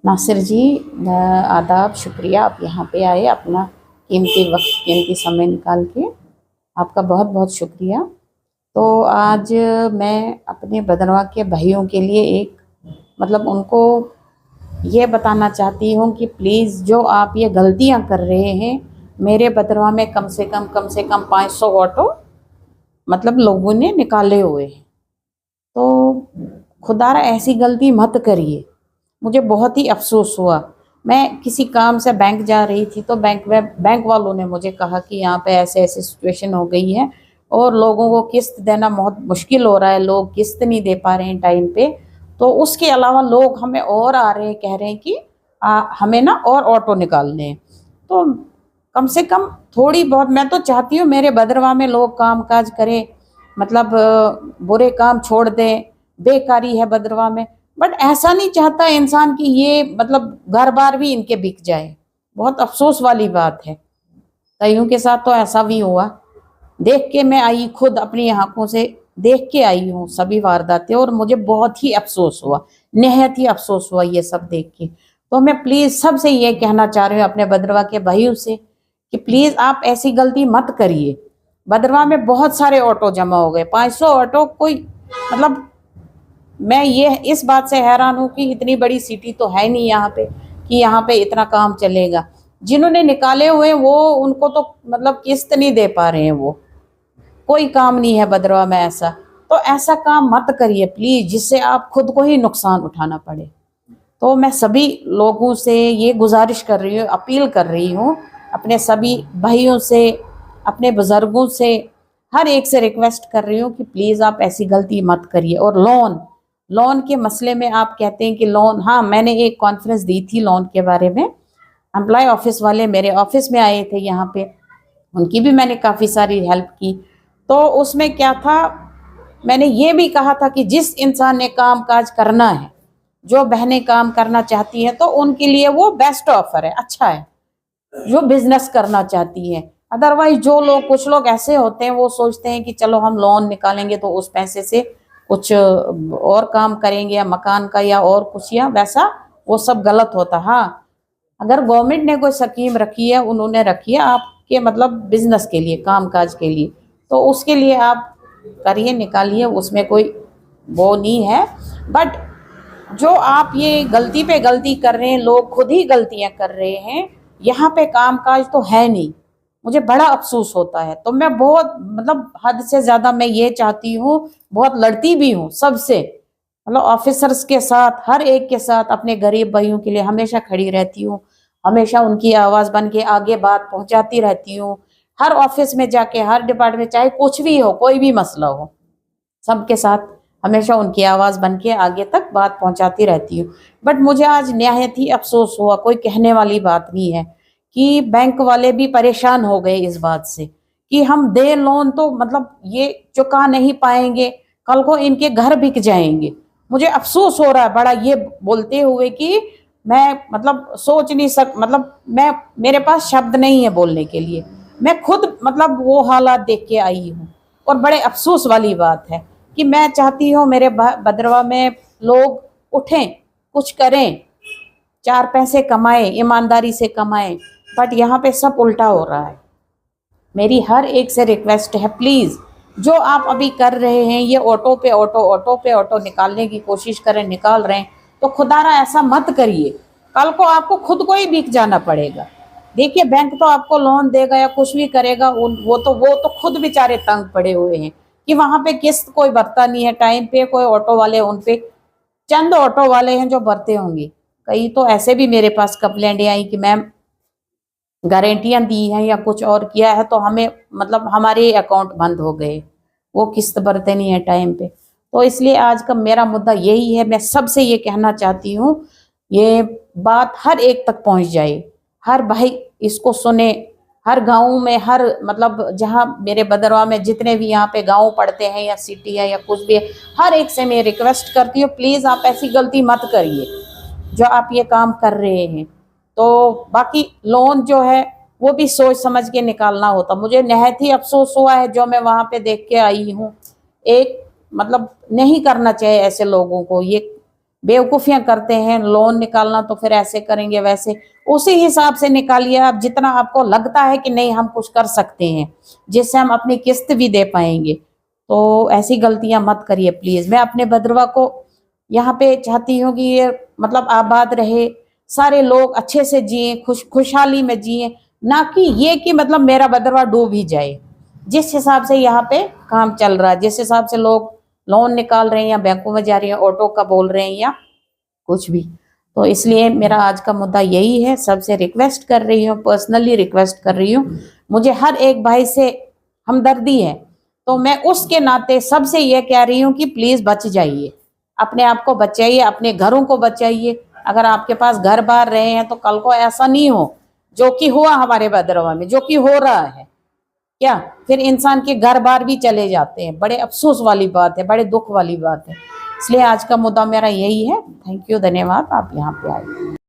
नासिर जी, आदाब, शुक्रिया आप यहाँ पे आए, अपना कीमती वक्त, कीमती समय निकाल के आपका बहुत बहुत शुक्रिया। तो आज मैं अपने बदरवा के भाइयों के लिए एक उनको ये बताना चाहती हूँ कि प्लीज़ जो आप ये गलतियाँ कर रहे हैं, मेरे बदरवा में कम से कम 500 ऑटो लोगों ने निकाले हुए हैं। तो खुदारा ऐसी गलती मत करिए। मुझे बहुत ही अफ़सोस हुआ। मैं किसी काम से बैंक जा रही थी तो बैंक वालों ने मुझे कहा कि यहाँ पे ऐसे-ऐसे सिचुएशन हो गई है और लोगों को किस्त देना बहुत मुश्किल हो रहा है, लोग किस्त नहीं दे पा रहे हैं टाइम पे। तो उसके अलावा लोग हमें और आ रहे हैं, कह रहे हैं कि हमें ना और ऑटो निकालने हैं। तो कम से कम थोड़ी बहुत मैं तो चाहती हूँ मेरे भद्रवाह में लोग काम-काज करें, बुरे काम छोड़ दें, बेकारी है भद्रवाह में। बट ऐसा नहीं चाहता इंसान कि ये घर बार भी इनके बिक जाए। बहुत अफसोस वाली बात है। कईयों के साथ तो ऐसा भी हुआ। देख के मैं आई, खुद अपनी आंखों से देख के आई हूँ सभी वारदातें, और मुझे बहुत ही अफसोस हुआ, निहायत ही अफसोस हुआ ये सब देख के। तो मैं प्लीज सबसे ये कहना चाह रही हूँ अपने भद्रवाह के भाइयों से कि प्लीज आप ऐसी गलती मत करिए। भद्रवाह में बहुत सारे ऑटो जमा हो गए, 500 ऑटो कोई मतलब मैं ये इस बात से हैरान हूँ कि इतनी बड़ी सिटी तो है नहीं यहाँ पे कि यहाँ पे इतना काम चलेगा। जिन्होंने निकाले हुए वो उनको तो किस्त नहीं दे पा रहे हैं, वो कोई काम नहीं है भद्रवाह में ऐसा। तो ऐसा काम मत करिए प्लीज, जिससे आप खुद को ही नुकसान उठाना पड़े। तो मैं सभी लोगों से ये गुजारिश कर रही हूँ, अपील कर रही हूँ, अपने सभी भाइयों से, अपने बुजुर्गों से, हर एक से रिक्वेस्ट कर रही हूँ कि प्लीज़ आप ऐसी गलती मत करिए। और लोन लोन के मसले में आप कहते हैं कि लोन, हाँ मैंने एक कॉन्फ्रेंस दी थी लोन के बारे में। एम्प्लॉय ऑफिस वाले मेरे ऑफिस में आए थे यहाँ पे, उनकी भी मैंने काफ़ी सारी हेल्प की। तो उसमें क्या था, मैंने ये भी कहा था कि जिस इंसान ने काम काज करना है, जो बहनें काम करना चाहती हैं, तो उनके लिए वो बेस्ट ऑफर है, अच्छा है, जो बिजनेस करना चाहती है। अदरवाइज जो लोग, कुछ लोग ऐसे होते हैं वो सोचते हैं कि चलो हम लोन निकालेंगे तो उस पैसे से कुछ और काम करेंगे, या मकान का या और कुछ, या वैसा, वो सब गलत होता। हाँ, अगर गवर्नमेंट ने कोई स्कीम रखी है, उन्होंने रखी है आपके बिजनेस के लिए, काम काज के लिए, तो उसके लिए आप करिए, निकालिए, उसमें कोई वो नहीं है। बट जो आप ये गलती पे गलती कर रहे हैं, लोग खुद ही गलतियां कर रहे हैं, यहाँ पे कामकाज तो है नहीं, मुझे बड़ा अफसोस होता है। तो मैं बहुत हद से ज्यादा मैं ये चाहती हूँ, बहुत लड़ती भी हूँ सबसे, ऑफिसर्स के साथ, हर एक के साथ, अपने गरीब भाइयों के लिए हमेशा खड़ी रहती हूँ, हमेशा उनकी आवाज बन के आगे बात पहुंचाती रहती हूँ। हर ऑफिस में जाके, हर डिपार्टमेंट, चाहे कुछ भी हो, कोई भी मसला हो, सबके साथ हमेशा उनकी आवाज़ बन के आगे तक बात पहुंचाती रहती हूँ। बट मुझे आज निहायत ही अफसोस हुआ, कोई कहने वाली बात नहीं है, कि बैंक वाले भी परेशान हो गए इस बात से कि हम दे लोन तो ये चुका नहीं पाएंगे, कल को इनके घर बिक जाएंगे। मुझे अफसोस हो रहा है बड़ा ये बोलते हुए कि मैं सोच नहीं सक मैं, मेरे पास शब्द नहीं है बोलने के लिए। मैं खुद वो हालात देख के आई हूँ, और बड़े अफसोस वाली बात है कि मैं चाहती हूँ मेरे भद्रवाह में लोग उठें, कुछ करें, चार पैसे कमाएं, ईमानदारी से कमाएं। बट यहाँ पे सब उल्टा हो रहा है। मेरी हर एक से रिक्वेस्ट है, प्लीज़ जो आप अभी कर रहे हैं, ये ऑटो पे ऑटो, ऑटो पे ऑटो निकालने की कोशिश करें, निकाल रहे हैं, तो खुदारा ऐसा मत करिए, कल को आपको खुद को ही बिक जाना पड़ेगा। देखिए, बैंक तो आपको लोन देगा या कुछ भी करेगा, वो तो खुद बेचारे तंग पड़े हुए हैं कि वहां पे किस्त कोई भरता नहीं है टाइम पे, कोई ऑटो वाले, उन पे चंद ऑटो वाले हैं जो भरते होंगे। कई तो ऐसे भी मेरे पास कंप्लेंट आई कि मैम गारंटियां दी हैं या कुछ और किया है तो हमें हमारे अकाउंट बंद हो गए, वो किस्त भरते नहीं है टाइम पे। तो इसलिए आज का मेरा मुद्दा यही है, मैं सबसे ये कहना चाहती हूँ, ये बात हर एक तक पहुंच जाए, हर भाई इसको सुने, हर गांव में, हर जहाँ मेरे भद्रवाह में जितने भी यहाँ पे गांव पड़ते हैं या सिटी है या कुछ भी है, हर एक से मैं रिक्वेस्ट करती हूँ, प्लीज़ आप ऐसी गलती मत करिए जो आप ये काम कर रहे हैं। तो बाकी लोन जो है वो भी सोच समझ के निकालना होता। मुझे निहायत ही अफसोस हुआ है जो मैं वहाँ पे देख के आई हूँ। एक नहीं करना चाहिए ऐसे लोगों को, ये बेवकूफ़ियाँ करते हैं, लोन निकालना तो फिर ऐसे करेंगे वैसे, उसी हिसाब से निकालिए आप, जितना आपको लगता है कि नहीं हम कुछ कर सकते हैं जिससे हम अपनी किस्त भी दे पाएंगे। तो ऐसी गलतियां मत करिए प्लीज। मैं अपने भद्रवा को यहाँ पे चाहती हूँ कि ये मतलब आबाद रहे, सारे लोग अच्छे से जिए, खुशहाली में जिए, ना कि ये कि मतलब मेरा भद्रवा डूब ही जाए। जिस हिसाब से यहाँ पे काम चल रहा है, जिस हिसाब से लोग लोन निकाल रहे हैं या बैंकों में जा रही हैं, ऑटो का बोल रहे हैं या कुछ भी, तो इसलिए मेरा आज का मुद्दा यही है। सबसे रिक्वेस्ट कर रही हूँ, पर्सनली रिक्वेस्ट कर रही हूँ, मुझे हर एक भाई से हमदर्दी है, तो मैं उसके नाते सबसे ये कह रही हूँ कि प्लीज बच जाइए, अपने आप को बचाइए, अपने घरों को बचाइए। अगर आपके पास घर बार रहे हैं तो कल को ऐसा नहीं हो जो कि हुआ हमारे भद्रवा में, जो कि हो रहा है क्या, फिर इंसान के घर बार भी चले जाते हैं। बड़े अफसोस वाली बात है, बड़े दुख वाली बात है। इसलिए आज का मुद्दा मेरा यही है। थैंक यू, धन्यवाद, आप यहाँ पे आए।